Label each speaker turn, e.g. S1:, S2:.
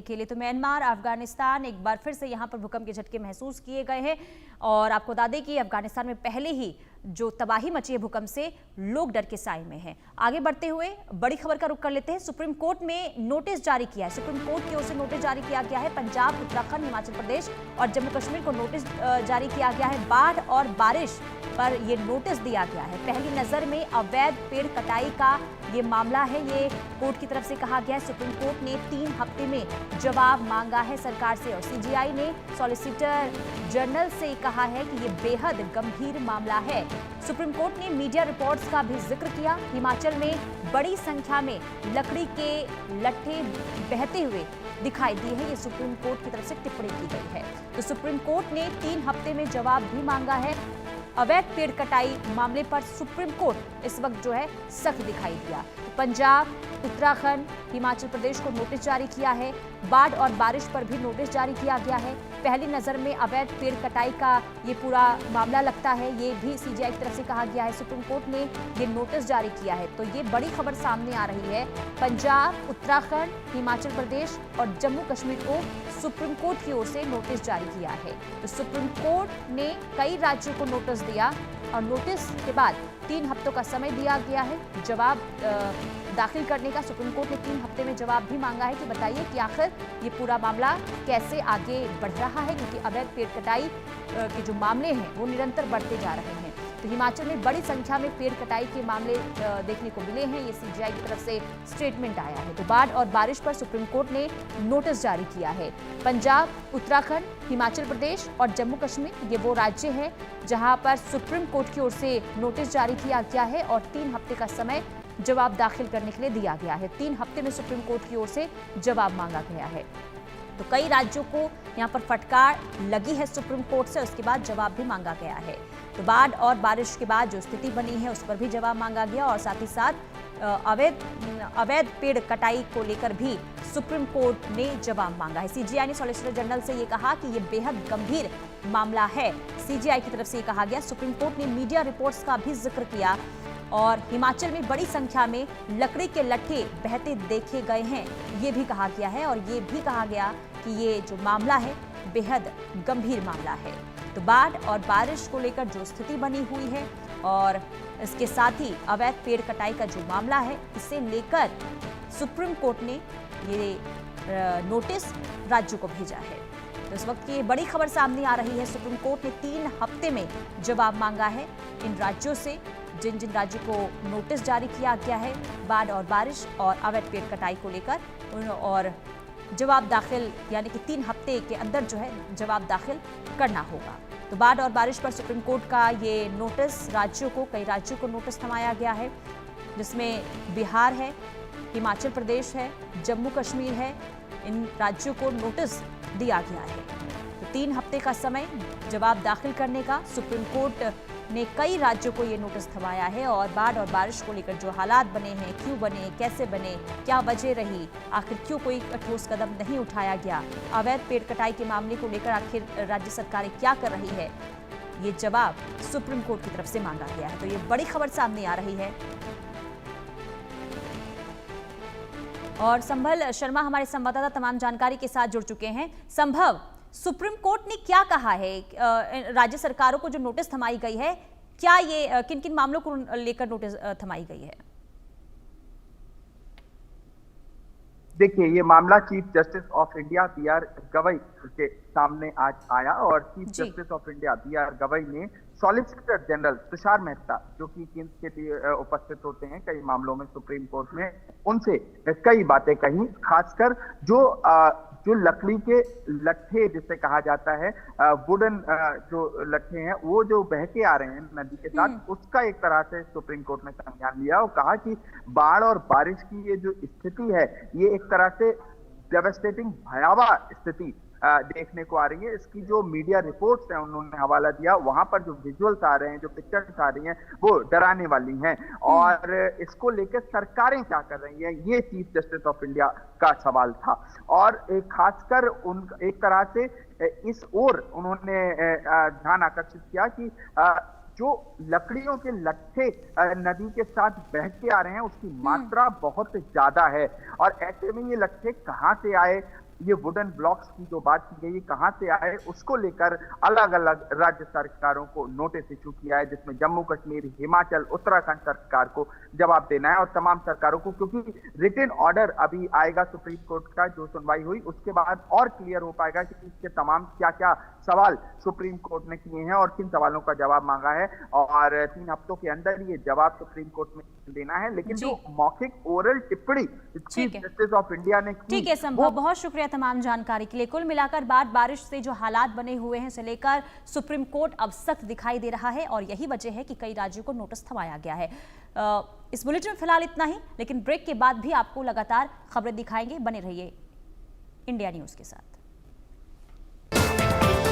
S1: के लिए तो म्यांमार, अफगानिस्तान एक बार फिर से यहां पर भूकंप के झटके महसूस किए गए हैं। और आपको बता दें कि अफगानिस्तान में पहले ही जो तबाही मची है भूकंप से, लोग डर के साए में हैं। आगे बढ़ते हुए बड़ी खबर का रुख कर लेते हैं। सुप्रीम कोर्ट ने नोटिस जारी किया है। सुप्रीम कोर्ट की ओर से नोटिस जारी किया गया है। पंजाब, उत्तराखंड, हिमाचल प्रदेश और जम्मू कश्मीर को नोटिस जारी किया गया है। बाढ़ और बारिश पर ये नोटिस दिया गया है। पहली नजर में अवैध पेड़ कटाई का ये मामला है, ये कोर्ट की तरफ से कहा गया है। सुप्रीम कोर्ट ने 3 हफ्ते में जवाब मांगा है सरकार से। और सीजीआई ने सॉलिसिटर जनरल से कहा है कि ये बेहद गंभीर मामला है। सुप्रीम कोर्ट ने मीडिया रिपोर्ट्स का भी जिक्र किया। हिमाचल में बड़ी संख्या में लकड़ी के लट्ठे बहते हुए दिखाई दिए हैं। ये सुप्रीम कोर्ट की तरफ से टिप्पणी की गई है। तो सुप्रीम कोर्ट ने 3 हफ्ते में जवाब भी मांगा है। अवैध पेड़ कटाई मामले पर सुप्रीम कोर्ट इस वक्त जो है सख्त दिखाई दिया। पंजाब, उत्तराखंड, हिमाचल प्रदेश को नोटिस जारी किया है। बाढ़ और बारिश पर भी नोटिस जारी किया गया है। पहली नजर में अवैध पेड़ कटाई का ये पूरा मामला लगता है, ये भी सीजीआई की तरफ से कहा गया है। सुप्रीम कोर्ट ने ये नोटिस जारी किया है। तो ये बड़ी खबर सामने आ रही है। पंजाब, उत्तराखंड, हिमाचल प्रदेश और जम्मू कश्मीर को सुप्रीम कोर्ट की ओर से नोटिस जारी किया है। तो सुप्रीम कोर्ट ने कई राज्यों को नोटिस दिया और नोटिस के बाद 3 हफ्तों का समय दिया गया है जवाब दाखिल करने का। सुप्रीम कोर्ट ने 3 हफ्ते में जवाब भी मांगा है कि बताइए कि आखिर ये पूरा मामला कैसे आगे बढ़ रहा है, क्योंकि अवैध पेड़ कटाई के जो मामले हैं वो निरंतर बढ़ते जा रहे हैं। तो हिमाचल में बड़ी संख्या में पेड़ कटाई के मामले देखने को मिले हैं। ये सीजीआई की तरफ से स्टेटमेंट आया है। तो बाढ़ और बारिश पर सुप्रीम कोर्ट ने नोटिस जारी किया है। पंजाब, उत्तराखंड, हिमाचल प्रदेश और जम्मू कश्मीर ये वो राज्य हैं जहां पर सुप्रीम कोर्ट की ओर से नोटिस जारी किया गया है और 3 हफ्ते का समय जवाब दाखिल करने के लिए दिया गया है। 3 हफ्ते में सुप्रीम कोर्ट की ओर से जवाब मांगा गया है। तो कई राज्यों को यहाँ पर फटकार लगी है सुप्रीम कोर्ट से, उसके बाद जवाब भी मांगा गया है। तो बाढ़ और बारिश के बाद जो स्थिति बनी है उस पर भी जवाब मांगा गया और साथ ही साथ अवैध पेड़ कटाई को लेकर भी सुप्रीम कोर्ट ने जवाब मांगा है। सीजीआई ने सॉलिसिटर जनरल से ये कहा कि ये बेहद गंभीर मामला है। सीजीआई की तरफ से ये कहा गया। सुप्रीम कोर्ट ने मीडिया रिपोर्ट्स का भी जिक्र किया और हिमाचल में बड़ी संख्या में लकड़ी के लट्ठे बहते देखे गए हैं, ये भी कहा गया है। और ये भी कहा गया कि ये जो मामला है बेहद गंभीर मामला है। तो बाढ़ और बारिश को लेकर जो स्थिति बनी हुई है और इसके साथ ही अवैध पेड़ कटाई का जो मामला है, इसे लेकर सुप्रीम कोर्ट ने ये नोटिस राज्यों को भेजा है। तो इस वक्त की बड़ी खबर सामने आ रही है। सुप्रीम कोर्ट ने 3 हफ्ते में जवाब मांगा है इन राज्यों से, जिन जिन राज्यों को नोटिस जारी किया गया है बाढ़ और बारिश और अवैध पेड़ कटाई को लेकर, और जवाब दाखिल यानी कि 3 हफ्ते के अंदर जो है जवाब दाखिल करना होगा। तो बाढ़ और बारिश पर सुप्रीम कोर्ट का ये नोटिस कई राज्यों को नोटिस थमाया गया है, जिसमें बिहार है, हिमाचल प्रदेश है, जम्मू कश्मीर है। इन राज्यों को नोटिस दिया गया है। तो 3 हफ्ते का समय जवाब दाखिल करने का सुप्रीम कोर्ट ने कई राज्यों को ये नोटिस थमाया है। और बाढ़ और बारिश को लेकर जो हालात बने हैं, क्यों बने, कैसे बने, क्या वजह रही, आखिर क्यों कोई ठोस कदम नहीं उठाया गया, अवैध पेड़ कटाई के मामले को लेकर आखिर राज्य सरकारें क्या कर रही है, ये जवाब सुप्रीम कोर्ट की तरफ से मांगा गया है। तो ये बड़ी खबर सामने आ रही है। और संभल शर्मा हमारे संवाददाता तमाम जानकारी के साथ जुड़ चुके हैं। संभव, सुप्रीम कोर्ट ने क्या कहा है? राज्य सरकारों को जो नोटिस थमाई गई है, क्या ये किन किन मामलों को लेकर नोटिस थमाई गई है?
S2: देखिए, ये मामला chief justice of India B R. Gavai के सामने आज आया और chief justice of India B R. Gavai ने सॉलिसिटर जनरल तुषार मेहता, जो कि केंद्र के उपस्थित होते हैं कई मामलों में सुप्रीम कोर्ट में, उनसे कई बातें कही। खासकर जो लकड़ी के लट्ठे जिसे कहा जाता है, वुडन जो लट्ठे हैं, वो जो बह के आ रहे हैं नदी के साथ, उसका एक तरह से सुप्रीम कोर्ट ने संज्ञान लिया और कहा कि बाढ़ और बारिश की ये जो स्थिति है, ये एक तरह से डेवास्टेटिंग भयावह स्थिति देखने को आ रही है। इसकी जो मीडिया रिपोर्ट्स हैं उन्होंने हवाला दिया, वहां पर जो विजुअल्स आ रहे हैं, जो पिक्चर्स आ रही हैं, वो डराने वाली हैं। और इसको लेकर सरकारें क्या कर रही हैं, ये चीफ जस्टिस ऑफ इंडिया का सवाल था। और खासकर एक तरह से इस ओर उन्होंने ध्यान आकर्षित किया कि जो लकड़ियों के लट्ठे नदी के साथ बह के आ रहे हैं, उसकी मात्रा बहुत ज्यादा है। और ऐसे में ये लट्ठे कहां से आए, ये वुडन ब्लॉक्स की जो बात की गई है कहां से आए, उसको लेकर अलग अलग राज्य सरकारों को नोटिस इशू किया है, जिसमें जम्मू कश्मीर, हिमाचल, उत्तराखंड सरकार को जवाब देना है और तमाम सरकारों को, क्योंकि रिटन ऑर्डर अभी आएगा सुप्रीम कोर्ट का, जो सुनवाई हुई उसके बाद और क्लियर हो पाएगा कि इसके तमाम क्या क्या सवाल सुप्रीम कोर्ट ने किए हैं और किन सवालों का जवाब मांगा है, और 3 हफ्तों के अंदर ये जवाब सुप्रीम कोर्ट में देना है। लेकिन जो मौखिक ओरल टिप्पणी चीफ जस्टिस ऑफ इंडिया ने की,
S1: ठीक है संभव, बहुत शुक्रिया तमाम जानकारी के लिए। कुल मिलाकर बारिश से जो हालात बने हुए हैं उसे लेकर सुप्रीम कोर्ट अब सख्त दिखाई दे रहा है और यही वजह है कि कई राज्यों को नोटिस थमाया गया है। इस बुलेटिन में फिलहाल इतना ही, लेकिन ब्रेक के बाद भी आपको लगातार खबरें दिखाएंगे। बने रहिए इंडिया न्यूज के साथ।